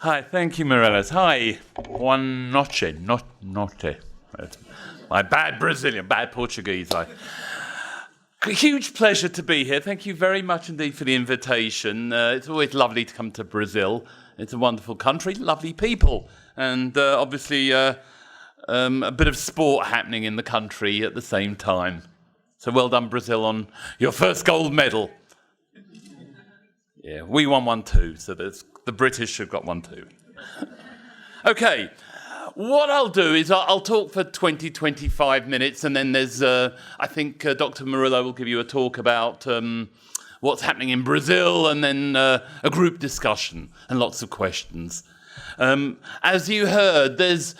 Hi, thank you, Morelos. Hi, buon noche, notte. My bad Brazilian, bad Portuguese. Huge pleasure to be here. Thank you very much indeed for the invitation. It's always lovely to come to Brazil. It's a wonderful country, lovely people, and obviously a bit of sport happening in the country at the same time. So well done, Brazil, on your first gold medal. Yeah, we won one too, so the British have got one too. Okay, what I'll do is I'll talk for 25 minutes, and then there's, I think Dr. Murillo will give you a talk about what's happening in Brazil, and then a group discussion and lots of questions. As you heard, there's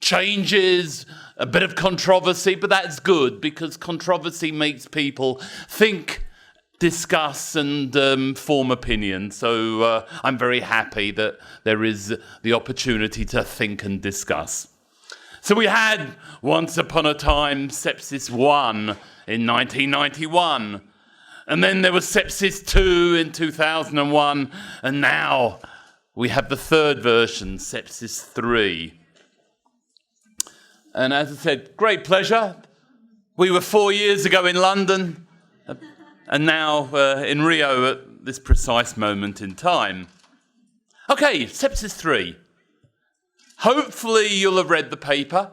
changes, a bit of controversy, but that's good because controversy makes people think, discuss and form opinion. So I'm very happy that there is the opportunity to think and discuss. So we had, once upon a time, Sepsis 1 in 1991. And then there was Sepsis 2 in 2001. And now we have the third version, Sepsis 3. And as I said, great pleasure. We were 4 years ago in London. And now in Rio at this precise moment in time. Okay, Sepsis 3. Hopefully you'll have read the paper.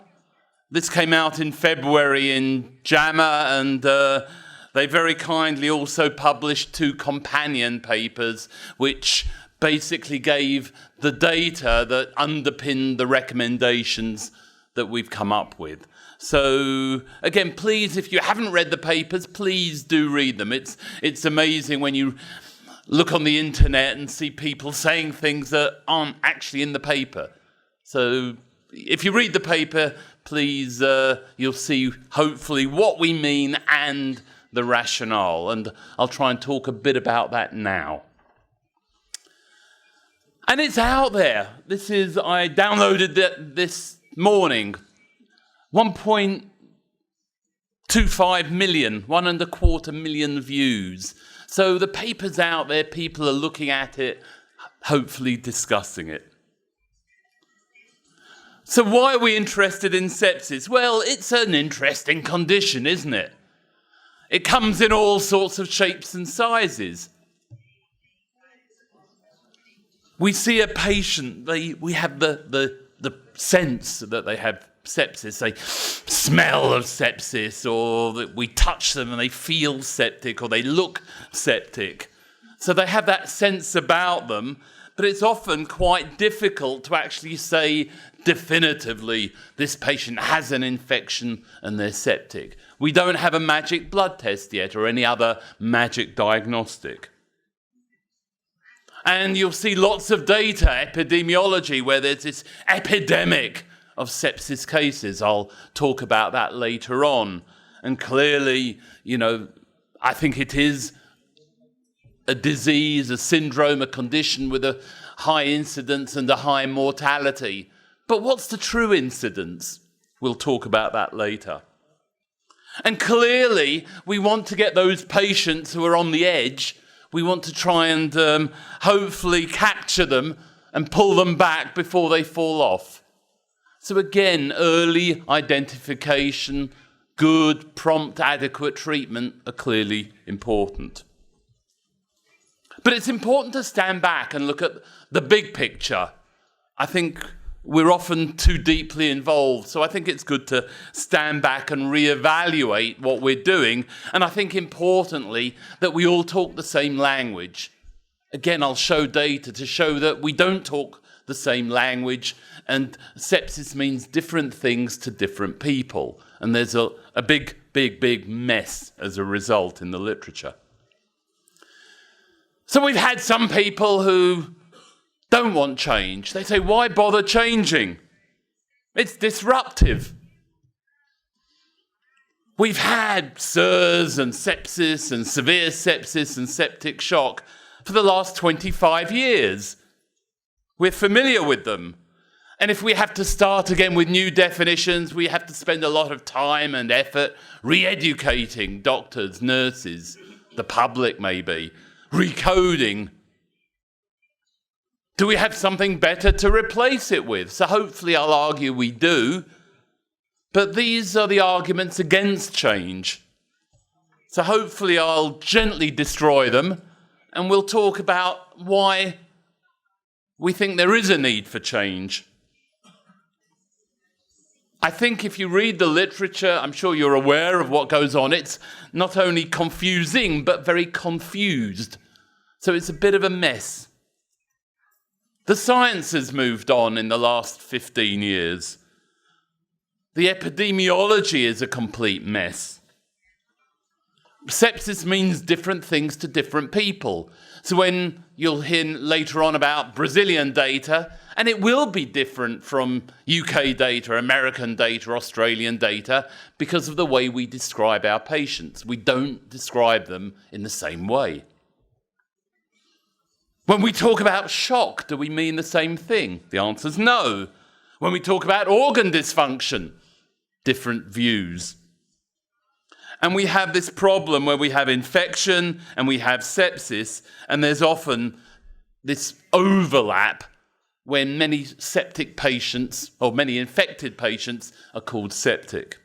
This came out in February in JAMA, and they very kindly also published 2 companion papers which basically gave the data that underpinned the recommendations that we've come up with. So, again, please, if you haven't read the papers, please do read them. It's amazing when you look on the internet and see people saying things that aren't actually in the paper. So, if you read the paper, please, you'll see, hopefully, what we mean and the rationale. And I'll try and talk a bit about that now. And it's out there. I downloaded this morning. 1.25 million, 1.25 million views. So the paper's out there, people are looking at it, hopefully discussing it. So why are we interested in sepsis? Well, it's an interesting condition, isn't it? It comes in all sorts of shapes and sizes. We see a patient, we have the sense that they have sepsis, they smell of sepsis, or that we touch them and they feel septic, or they look septic. So they have that sense about them, but it's often quite difficult to actually say definitively this patient has an infection and they're septic. We don't have a magic blood test yet or any other magic diagnostic. And you'll see lots of data, epidemiology, where there's this epidemic of sepsis cases. I'll talk about that later on. And clearly, I think it is a disease, a syndrome, a condition with a high incidence and a high mortality. But what's the true incidence? We'll talk about that later. And clearly, we want to get those patients who are on the edge, we want to try and hopefully capture them and pull them back before they fall off. So again, early identification, good, prompt, adequate treatment are clearly important. But it's important to stand back and look at the big picture. I think we're often too deeply involved, so I think it's good to stand back and reevaluate what we're doing. And I think importantly that we all talk the same language. Again, I'll show data to show that we don't talk the same language, and sepsis means different things to different people. And there's a big, big, big mess as a result in the literature. So we've had some people who don't want change. They say, why bother changing? It's disruptive. We've had SIRS and sepsis and severe sepsis and septic shock for the last 25 years. We're familiar with them. And if we have to start again with new definitions, we have to spend a lot of time and effort re-educating doctors, nurses, the public maybe, recoding, Do we have something better to replace it with? So hopefully I'll argue we do. But these are the arguments against change. So hopefully I'll gently destroy them, and we'll talk about why we think there is a need for change. I think if you read the literature, I'm sure you're aware of what goes on. It's not only confusing, but very confused. So it's a bit of a mess. The science has moved on in the last 15 years. The epidemiology is a complete mess. Sepsis means different things to different people. So when you'll hear later on about Brazilian data, and it will be different from UK data, American data, Australian data, because of the way we describe our patients. We don't describe them in the same way. When we talk about shock, do we mean the same thing? The answer is no. When we talk about organ dysfunction, different views. And we have this problem where we have infection and we have sepsis, and there's often this overlap when many septic patients, or many infected patients, are called septic.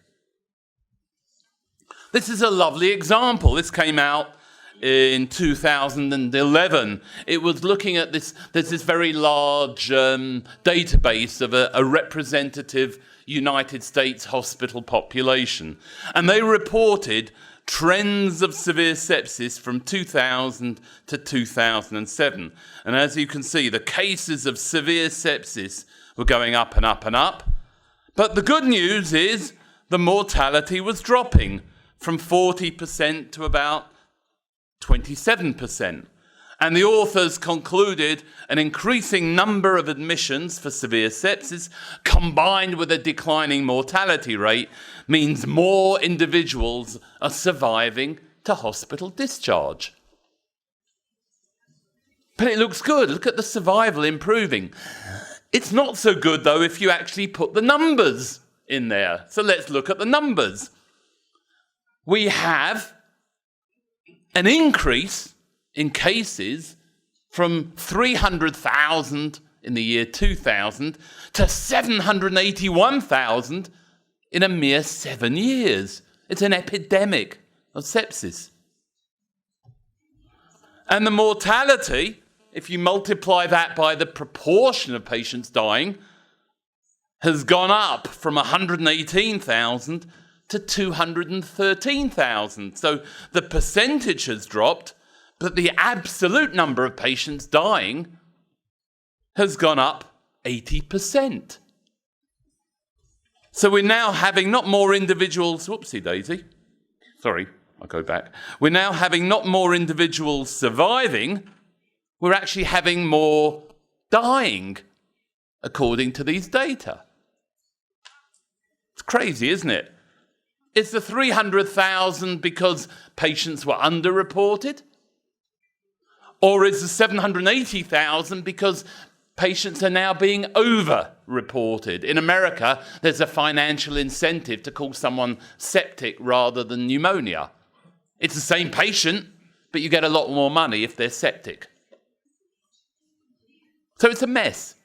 This is a lovely example. This came out in 2011. It was looking at this, there's this very large database of a representative United States hospital population. And they reported trends of severe sepsis from 2000 to 2007. And as you can see, the cases of severe sepsis were going up and up and up. But the good news is the mortality was dropping from 40% to about 27%. And the authors concluded an increasing number of admissions for severe sepsis combined with a declining mortality rate means more individuals are surviving to hospital discharge. But it looks good. Look at the survival improving. It's not so good, though, if you actually put the numbers in there. So let's look at the numbers. We have an increase in cases from 300,000 in the year 2000 to 781,000 in a mere 7 years. It's an epidemic of sepsis. And the mortality, if you multiply that by the proportion of patients dying, has gone up from 118,000 to 213,000. So the percentage has dropped, but the absolute number of patients dying has gone up 80%. So we're now having not more individuals, whoopsie daisy, sorry, I'll go back. We're now having not more individuals surviving, we're actually having more dying, according to these data. It's crazy, isn't it? Is the 300,000 because patients were underreported? Or is the 780,000 because patients are now being over-reported? In America, there's a financial incentive to call someone septic rather than pneumonia. It's the same patient, but you get a lot more money if they're septic. So it's a mess.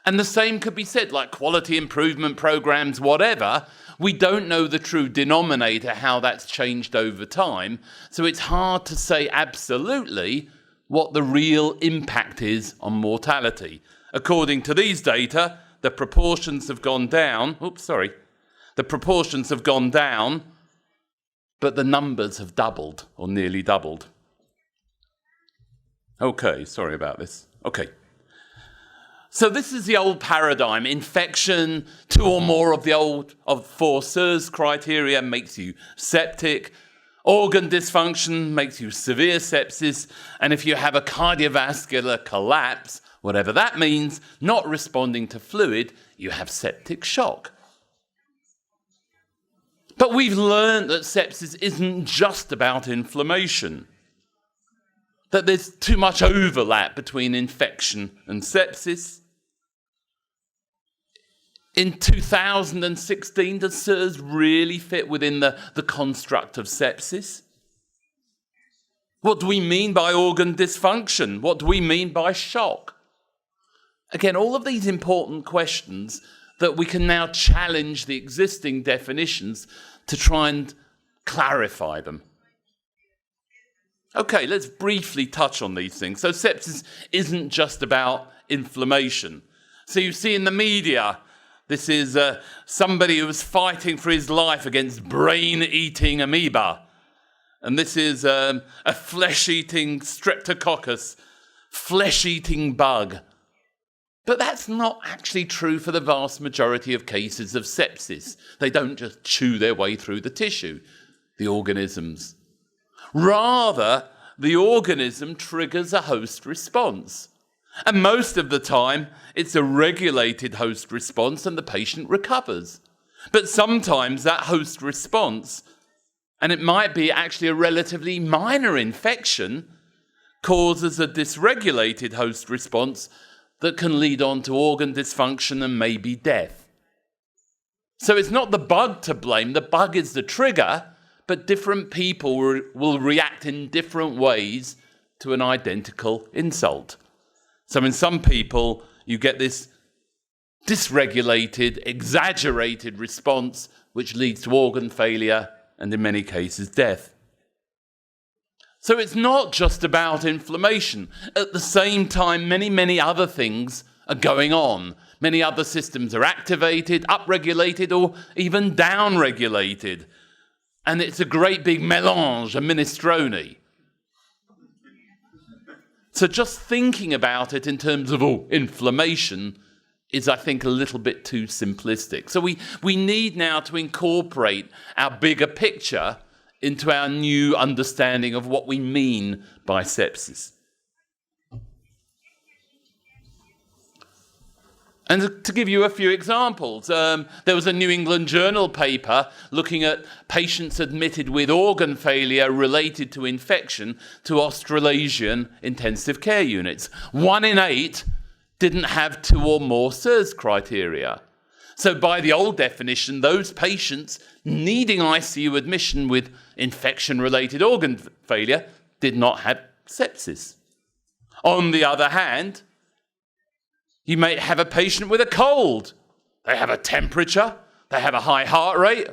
And the same could be said, like quality improvement programs, whatever. We don't know the true denominator, how that's changed over time. So it's hard to say absolutely what the real impact is on mortality. According to these data, the proportions have gone down. The proportions have gone down, but the numbers have doubled or nearly doubled. Okay, sorry about this. Okay. So this is the old paradigm. Infection, 2 or more of the old of 4 SIRS criteria makes you septic. Organ dysfunction makes you severe sepsis. And if you have a cardiovascular collapse, whatever that means, not responding to fluid, you have septic shock. But we've learned that sepsis isn't just about inflammation, that there's too much overlap between infection and sepsis. In 2016, does SIRS really fit within the construct of sepsis? What do we mean by organ dysfunction? What do we mean by shock? Again, all of these important questions that we can now challenge the existing definitions to try and clarify them. Okay, let's briefly touch on these things. So sepsis isn't just about inflammation. So you see in the media, this is somebody who was fighting for his life against brain-eating amoeba. And this is a flesh-eating streptococcus, flesh-eating bug. But that's not actually true for the vast majority of cases of sepsis. They don't just chew their way through the tissue, the organisms. Rather, the organism triggers a host response. And most of the time, it's a regulated host response and the patient recovers. But sometimes that host response, and it might be actually a relatively minor infection, causes a dysregulated host response that can lead on to organ dysfunction and maybe death. So it's not the bug to blame, the bug is the trigger, but different people will react in different ways to an identical insult. So in some people, you get this dysregulated, exaggerated response, which leads to organ failure and in many cases death. So it's not just about inflammation. At the same time, many other things are going on. Many other systems are activated, upregulated, or even downregulated. And it's a great big mélange, a minestrone. So just thinking about it in terms of inflammation is, I think, a little bit too simplistic. So we need now to incorporate our bigger picture into our new understanding of what we mean by sepsis. And to give you a few examples, there was a New England Journal paper looking at patients admitted with organ failure related to infection to Australasian intensive care units. 1 in 8 didn't have 2 or more SIRS criteria. So by the old definition, those patients needing ICU admission with infection-related organ failure did not have sepsis. On the other hand, you may have a patient with a cold. They have a temperature, they have a high heart rate,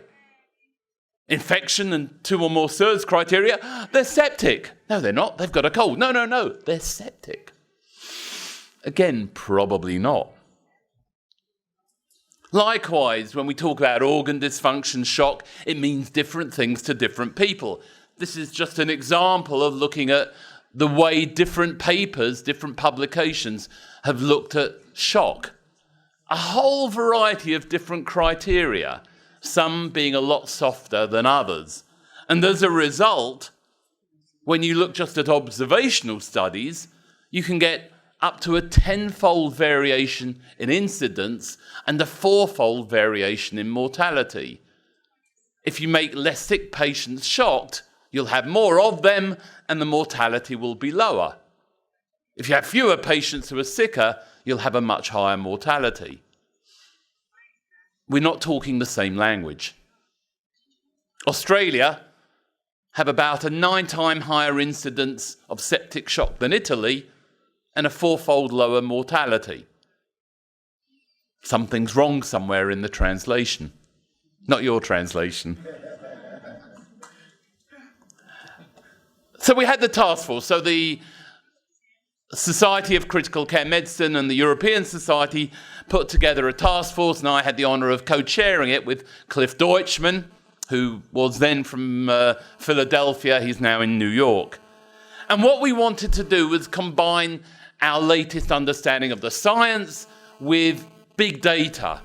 infection and 2 or more SIRS criteria. They're septic. No, they're not. They've got a cold. No. They're septic. Again, probably not. Likewise, when we talk about organ dysfunction shock, it means different things to different people. This is just an example of looking at the way different papers, different publications have looked at shock. A whole variety of different criteria, some being a lot softer than others. And as a result, when you look just at observational studies, you can get up to a 10-fold variation in incidence and a 4-fold variation in mortality. If you make less sick patients shocked, you'll have more of them and the mortality will be lower. If you have fewer patients who are sicker, you'll have a much higher mortality. We're not talking the same language. Australia have about a 9-time higher incidence of septic shock than Italy and a 4-fold lower mortality. Something's wrong somewhere in the translation. Not your translation. So we had the task force. So the Society of Critical Care Medicine and the European Society put together a task force, and I had the honour of co-chairing it with Cliff Deutschman, who was then from Philadelphia. He's now in New York. And what we wanted to do was combine our latest understanding of the science with big data,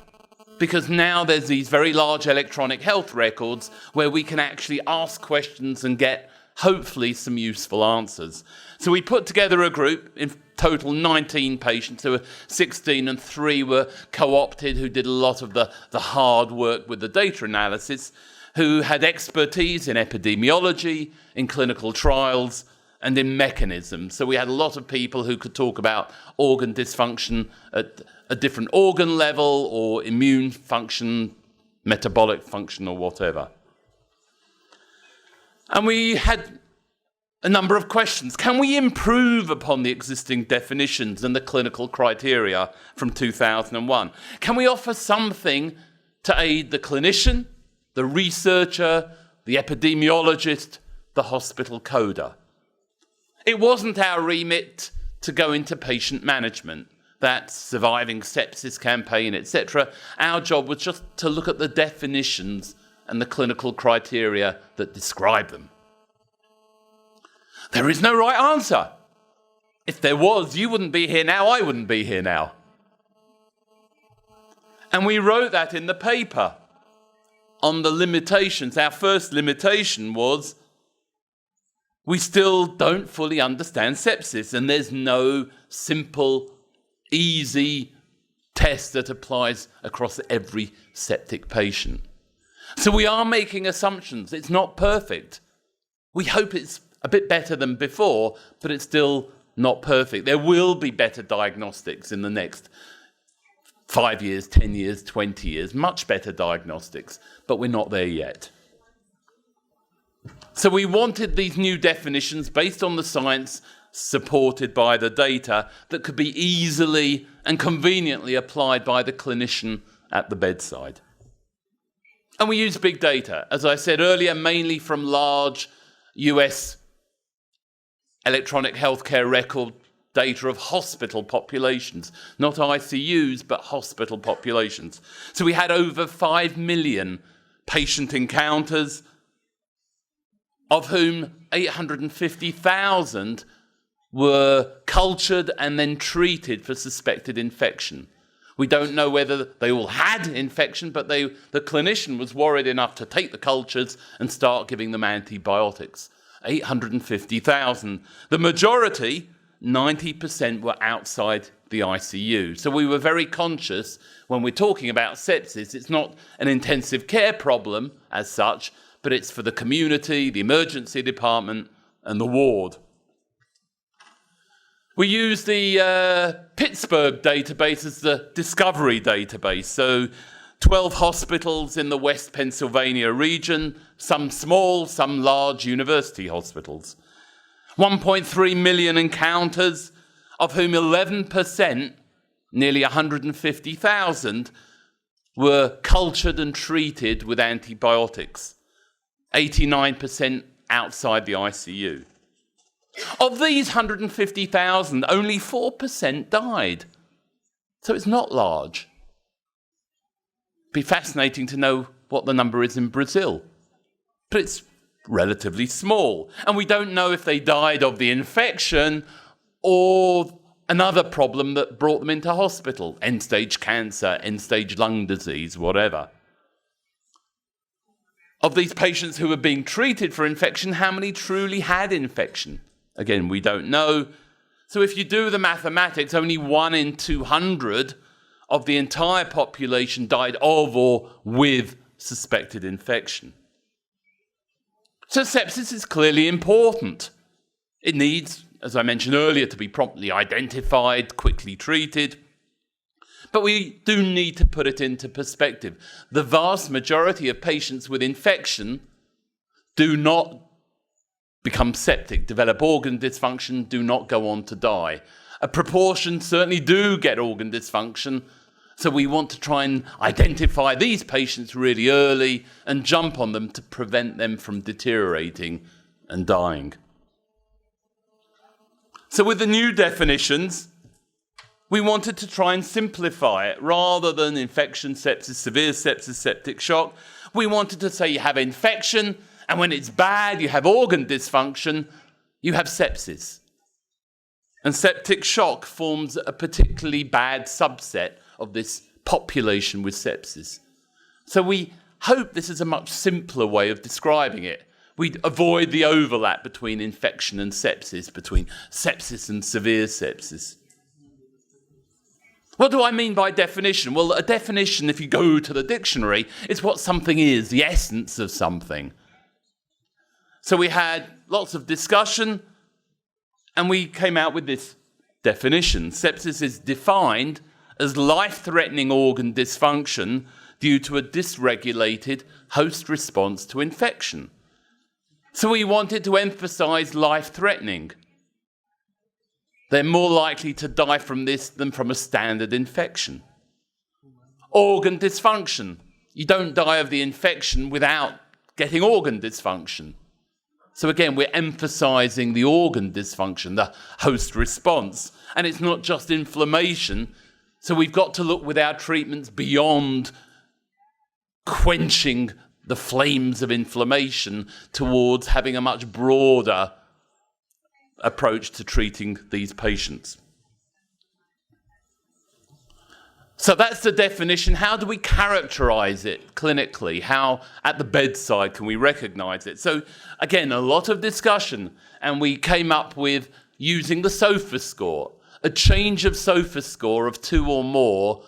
because now there's these very large electronic health records where we can actually ask questions and get hopefully some useful answers. So we put together a group, in total 19 patients, who were 16 and 3 were co-opted, who did a lot of the hard work with the data analysis, who had expertise in epidemiology, in clinical trials, and in mechanisms. So we had a lot of people who could talk about organ dysfunction at a different organ level, or immune function, metabolic function, or whatever. And we had a number of questions. Can we improve upon the existing definitions and the clinical criteria from 2001? Can we offer something to aid the clinician, the researcher, the epidemiologist, the hospital coder? It wasn't our remit to go into patient management, that surviving sepsis campaign, etc. Our job was just to look at the definitions and the clinical criteria that describe them. There is no right answer. If there was, you wouldn't be here now, I wouldn't be here now. And we wrote that in the paper on the limitations. Our first limitation was we still don't fully understand sepsis, and there's no simple, easy test that applies across every septic patient. So we are making assumptions. It's not perfect. We hope it's a bit better than before, but it's still not perfect. There will be better diagnostics in the next 5 years, 10 years, 20 years, much better diagnostics, but we're not there yet. So we wanted these new definitions based on the science, supported by the data, that could be easily and conveniently applied by the clinician at the bedside. And we use big data, as I said earlier, mainly from large US electronic healthcare record data of hospital populations, not ICUs, but hospital populations. So we had over 5 million patient encounters, of whom 850,000 were cultured and then treated for suspected infection. We don't know whether they all had infection, but the clinician was worried enough to take the cultures and start giving them antibiotics. 850,000. The majority, 90%, were outside the ICU. So we were very conscious when we're talking about sepsis, it's not an intensive care problem as such, but it's for the community, the emergency department, and the ward. We use the Pittsburgh database as the discovery database. So 12 hospitals in the West Pennsylvania region, some small, some large university hospitals. 1.3 million encounters, of whom 11%, nearly 150,000, were cultured and treated with antibiotics. 89% outside the ICU. Of these 150,000, only 4% died. So it's not large. Be fascinating to know what the number is in Brazil. But it's relatively small. And we don't know if they died of the infection or another problem that brought them into hospital. End-stage cancer, end-stage lung disease, whatever. Of these patients who were being treated for infection, how many truly had infection? Again, we don't know. So if you do the mathematics, only 1 in 200 of the entire population died of or with suspected infection. So sepsis is clearly important. It needs, as I mentioned earlier, to be promptly identified, quickly treated. But we do need to put it into perspective. The vast majority of patients with infection do not become septic, develop organ dysfunction, do not go on to die. A proportion certainly do get organ dysfunction, so we want to try and identify these patients really early and jump on them to prevent them from deteriorating and dying. So with the new definitions, we wanted to try and simplify it. Rather than infection, sepsis, severe sepsis, septic shock, we wanted to say you have infection, and when it's bad, you have organ dysfunction, you have sepsis. And septic shock forms a particularly bad subset of this population with sepsis. So we hope this is a much simpler way of describing it. We'd avoid the overlap between infection and sepsis, between sepsis and severe sepsis. What do I mean by definition? Well, a definition, if you go to the dictionary, is what something is, the essence of something. So we had lots of discussion, and we came out with this definition. Sepsis is defined as life-threatening organ dysfunction due to a dysregulated host response to infection. So we wanted to emphasize life-threatening. They're more likely to die from this than from a standard infection. Organ dysfunction. You don't die of the infection without getting organ dysfunction. So again, we're emphasizing the organ dysfunction, the host response. And it's not just inflammation. So we've got to look with our treatments beyond quenching the flames of inflammation towards having a much broader approach to treating these patients. So that's the definition. How do we characterize it clinically? How at the bedside can we recognize it? So again, a lot of discussion, and we came up with using the SOFA score, a change of SOFA score of 2 or more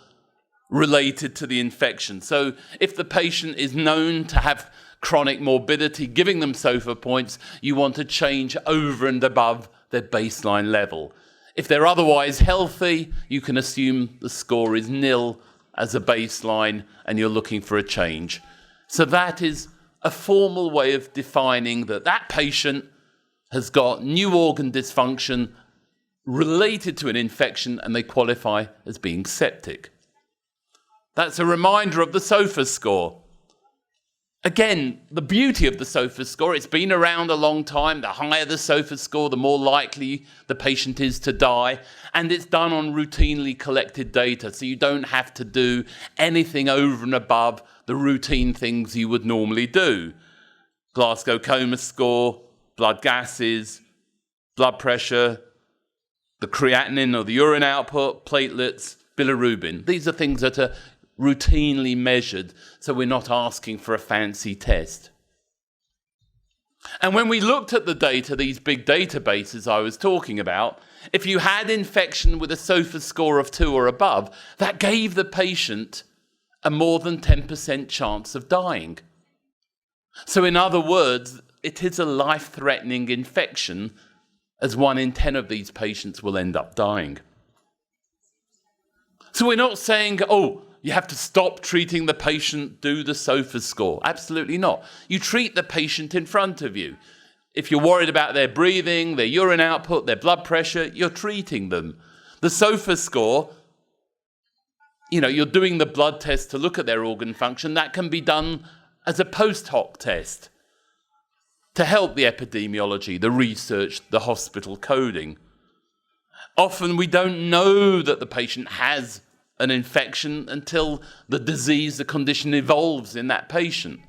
related to the infection. So if the patient is known to have chronic morbidity, giving them SOFA points, you want to change over and above their baseline level. If they're otherwise healthy, you can assume the score is nil as a baseline and you're looking for a change. So that is a formal way of defining that that patient has got new organ dysfunction related to an infection and they qualify as being septic. That's a reminder of the SOFA score. Again, the beauty of the SOFA score, it's been around a long time. The higher the SOFA score, the more likely the patient is to die. And it's done on routinely collected data, so you don't have to do anything over and above the routine things you would normally do. Glasgow Coma score, blood gases, blood pressure, the creatinine or the urine output, platelets, bilirubin. These are things that are routinely measured, so we're not asking for a fancy test. And when we looked at the data, these big databases I was talking about, if you had infection with a SOFA score of 2 or above, that gave the patient a more than 10% chance of dying. So in other words, it is a life-threatening infection, as 1 in 10 of these patients will end up dying. So we're not saying, oh, you have to stop treating the patient, do the SOFA score. Absolutely not. You treat the patient in front of you. If you're worried about their breathing, their urine output, their blood pressure, you're treating them. The SOFA score, you're doing the blood test to look at their organ function. That can be done as a post hoc test to help the epidemiology, the research, the hospital coding. Often we don't know that the patient has an infection until the disease, the condition evolves in that patient.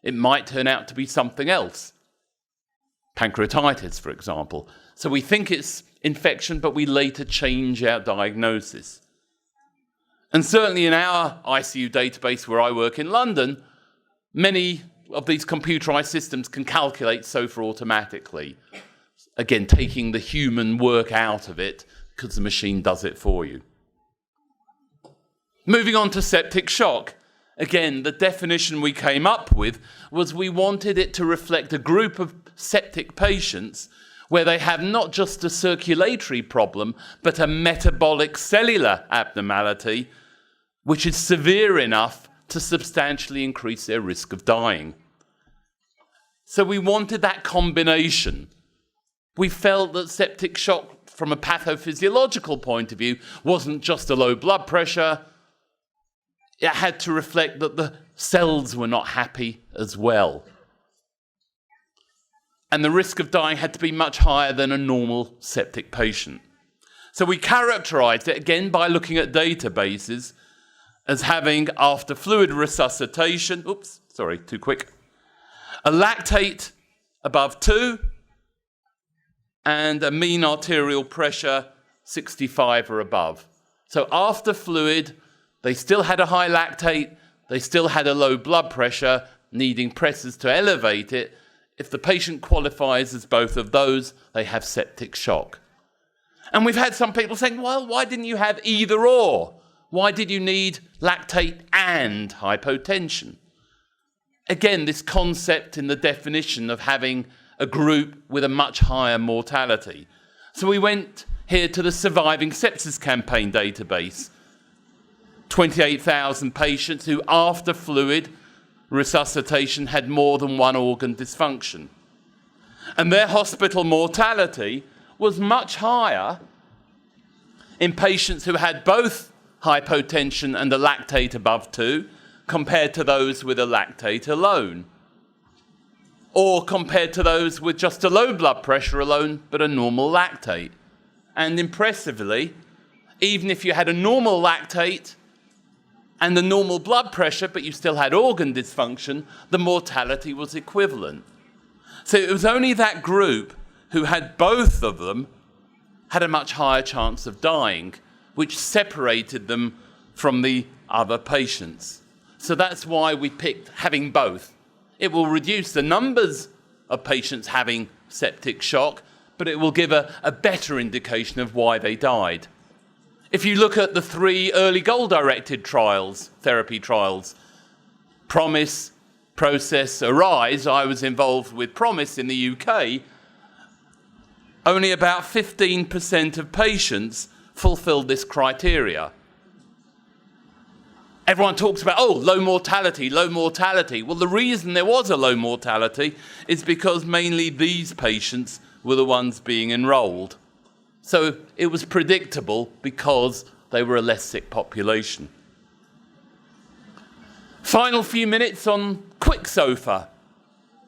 It might turn out to be something else. Pancreatitis, for example. So we think it's infection, but we later change our diagnosis. And certainly in our ICU database where I work in London, many of these computerized systems can calculate SOFA automatically. Again, taking the human work out of it because the machine does it for you. Moving on to septic shock. Again, the definition we came up with was we wanted it to reflect a group of septic patients where they have not just a circulatory problem, but a metabolic cellular abnormality, which is severe enough to substantially increase their risk of dying. So we wanted that combination. We felt that septic shock, from a pathophysiological point of view, wasn't just a low blood pressure. It had to reflect that the cells were not happy as well. And the risk of dying had to be much higher than a normal septic patient. So we characterized it, again, by looking at databases as having, after fluid resuscitation, a lactate above 2 and a mean arterial pressure 65 or above. So after fluid, they still had a high lactate, they still had a low blood pressure, needing pressors to elevate it. If the patient qualifies as both of those, they have septic shock. And we've had some people saying, well, why didn't you have either or? Why did you need lactate and hypotension? Again, this concept in the definition of having a group with a much higher mortality. So we went here to the Surviving Sepsis Campaign database. 28,000 patients who, after fluid resuscitation, had more than 1 organ dysfunction. And their hospital mortality was much higher in patients who had both hypotension and a lactate above 2 compared to those with a lactate alone, or compared to those with just a low blood pressure alone but a normal lactate. And impressively, even if you had a normal lactate and the normal blood pressure but you still had organ dysfunction, the mortality was equivalent. So it was only that group who had both of them had a much higher chance of dying, which separated them from the other patients. So that's why we picked having both. It will reduce the numbers of patients having septic shock, but it will give a better indication of why they died. If you look at the 3 early goal-directed trials, therapy trials, PROMISE, PROCESS, ARISE, I was involved with PROMISE in the UK, only about 15% of patients fulfilled this criteria. Everyone talks about, low mortality, low mortality. Well, the reason there was a low mortality is because mainly these patients were the ones being enrolled. So it was predictable because they were a less sick population. Final few minutes on QuickSOFA.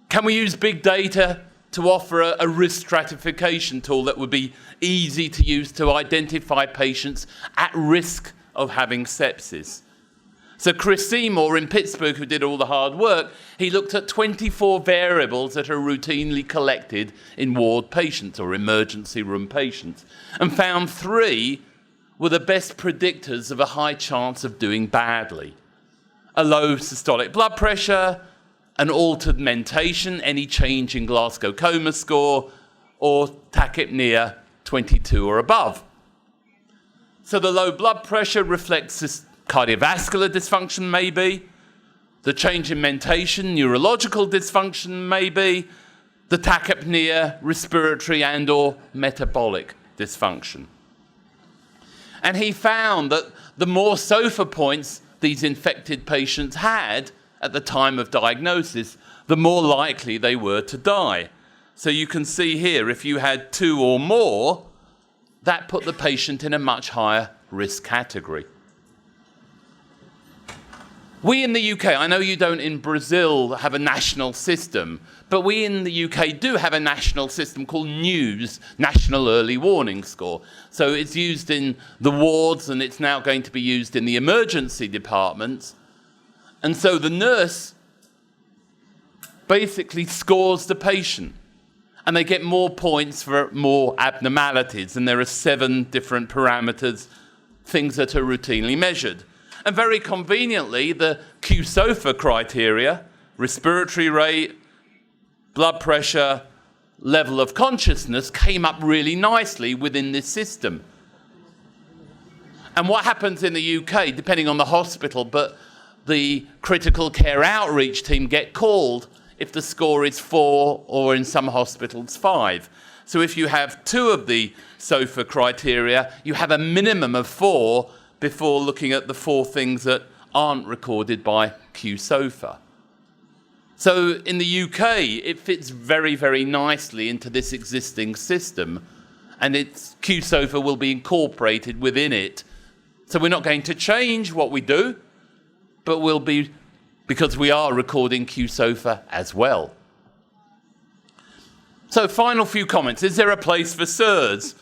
Can we use big data to offer a risk stratification tool that would be easy to use to identify patients at risk of having sepsis? So Chris Seymour in Pittsburgh, who did all the hard work, he looked at 24 variables that are routinely collected in ward patients or emergency room patients and found 3 were the best predictors of a high chance of doing badly. A low systolic blood pressure, an altered mentation, any change in Glasgow Coma score, or tachypnea 22 or above. So the low blood pressure reflects this cardiovascular dysfunction, maybe. The change in mentation, neurological dysfunction, maybe. The tachypnea, respiratory and or metabolic dysfunction. And he found that the more SOFA points these infected patients had at the time of diagnosis, the more likely they were to die. So you can see here, if you had 2 or more, that put the patient in a much higher risk category. We in the UK, I know you don't in Brazil have a national system, but we in the UK do have a national system called NEWS, National Early Warning Score. So it's used in the wards and it's now going to be used in the emergency departments. And so the nurse basically scores the patient and they get more points for more abnormalities. And there are 7 different parameters, things that are routinely measured. And very conveniently, the QSOFA criteria, respiratory rate, blood pressure, level of consciousness, came up really nicely within this system. And what happens in the UK, depending on the hospital, but the critical care outreach team get called if the score is 4 or in some hospitals 5. So if you have 2 of the SOFA criteria, you have a minimum of 4 before looking at the 4 things that aren't recorded by QSOFA. So in the UK, it fits very, very nicely into this existing system, and QSOFA will be incorporated within it. So we're not going to change what we do, but we'll be, because we are recording QSOFA as well. So final few comments. Is there a place for SIRS?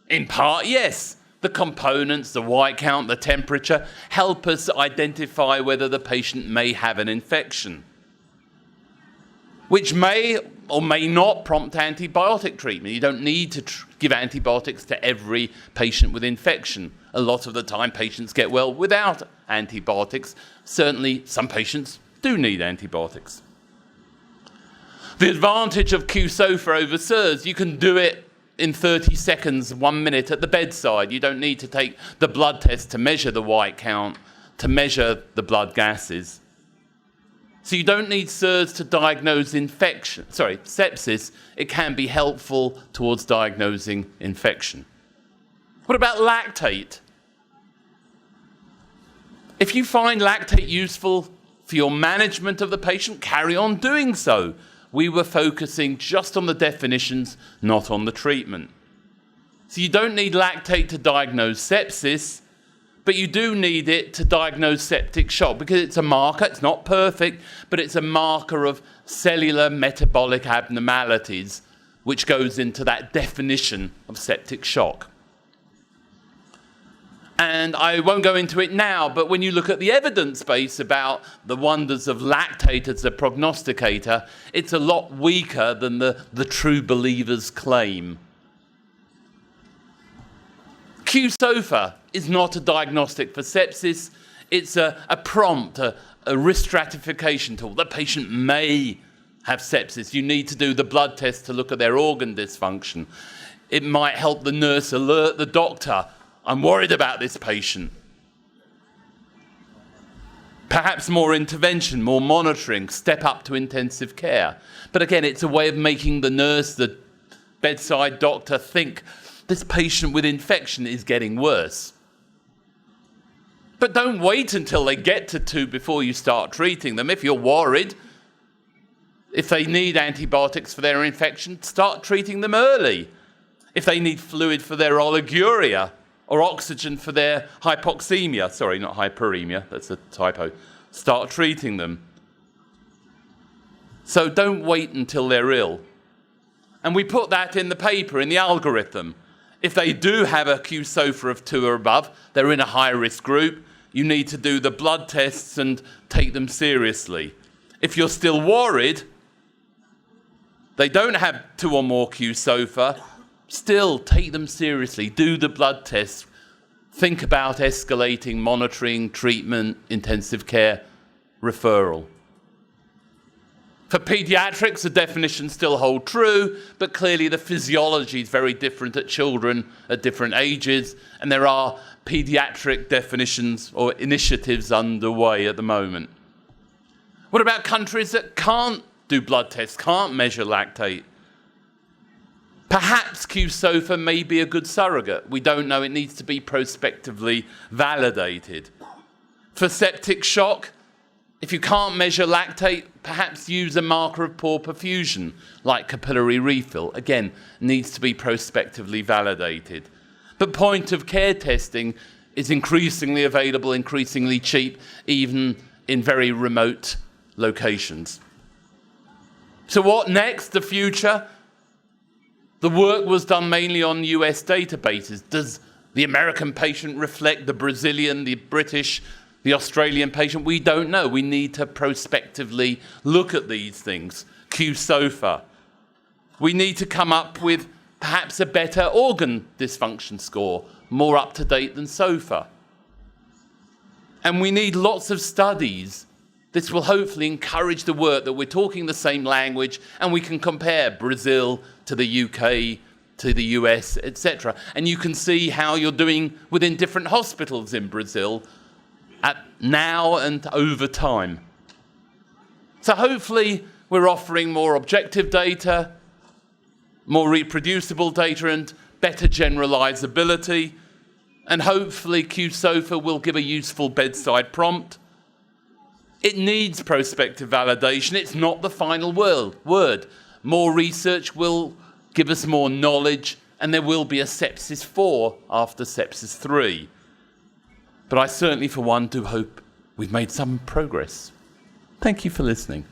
In part, yes. The components, the white count, the temperature, help us identify whether the patient may have an infection, which may or may not prompt antibiotic treatment. You don't need to give antibiotics to every patient with infection. A lot of the time, patients get well without antibiotics. Certainly, some patients do need antibiotics. The advantage of QSOFA over SIRS, you can do it in 30 seconds, 1 minute at the bedside. You don't need to take the blood test to measure the white count, to measure the blood gases. So you don't need SIRS to diagnose sepsis. It can be helpful towards diagnosing infection. What about lactate? If you find lactate useful for your management of the patient, carry on doing so. we were focusing just on the definitions, not on the treatment. So you don't need lactate to diagnose sepsis, but you do need it to diagnose septic shock because it's a marker. It's not perfect, but it's a marker of cellular metabolic abnormalities, which goes into that definition of septic shock. And I won't go into it now, but when you look at the evidence base about the wonders of lactate as a prognosticator, it's a lot weaker than the true believers claim. Q-SOFA is not a diagnostic for sepsis. It's a prompt, a risk stratification tool. The patient may have sepsis. You need to do the blood test to look at their organ dysfunction. It might help the nurse alert the doctor, I'm worried about this patient. Perhaps more intervention, more monitoring, step up to intensive care. But again, it's a way of making the nurse, the bedside doctor, think this patient with infection is getting worse. But don't wait until they get to 2 before you start treating them. If you're worried, if they need antibiotics for their infection, start treating them early. If they need fluid for their oliguria or oxygen for their hypoxemia, sorry, not hyperemia, that's a typo, start treating them. So don't wait until they're ill. And we put that in the paper, in the algorithm. If they do have a Q-SOFA of 2 or above, they're in a high-risk group. You need to do the blood tests and take them seriously. If you're still worried, they don't have 2 or more Q-SOFA, still take them seriously. Do the blood tests. Think about escalating, monitoring, treatment, intensive care, referral. For pediatrics, the definitions still hold true, but clearly the physiology is very different at children at different ages, and there are pediatric definitions or initiatives underway at the moment. What about countries that can't do blood tests, can't measure lactate? Perhaps Q-SOFA may be a good surrogate. We don't know. It needs to be prospectively validated. For septic shock, if you can't measure lactate, perhaps use a marker of poor perfusion, like capillary refill. Again, needs to be prospectively validated. But point-of-care testing is increasingly available, increasingly cheap, even in very remote locations. So what next? The future? The work was done mainly on US databases. Does the American patient reflect the Brazilian, the British, the Australian patient? We don't know. We need to prospectively look at these things. Q-SOFA. We need to come up with perhaps a better organ dysfunction score, more up to date than SOFA. And we need lots of studies. This will hopefully encourage the work that we're talking the same language and we can compare Brazil to the UK, to the US, etc. And you can see how you're doing within different hospitals in Brazil at now and over time. So hopefully we're offering more objective data, more reproducible data and better generalizability. And hopefully Q-SOFA will give a useful bedside prompt. It needs prospective validation. It's not the final word. More research will give us more knowledge, and there will be a sepsis 4 after sepsis 3. But I certainly, for one, do hope we've made some progress. Thank you for listening.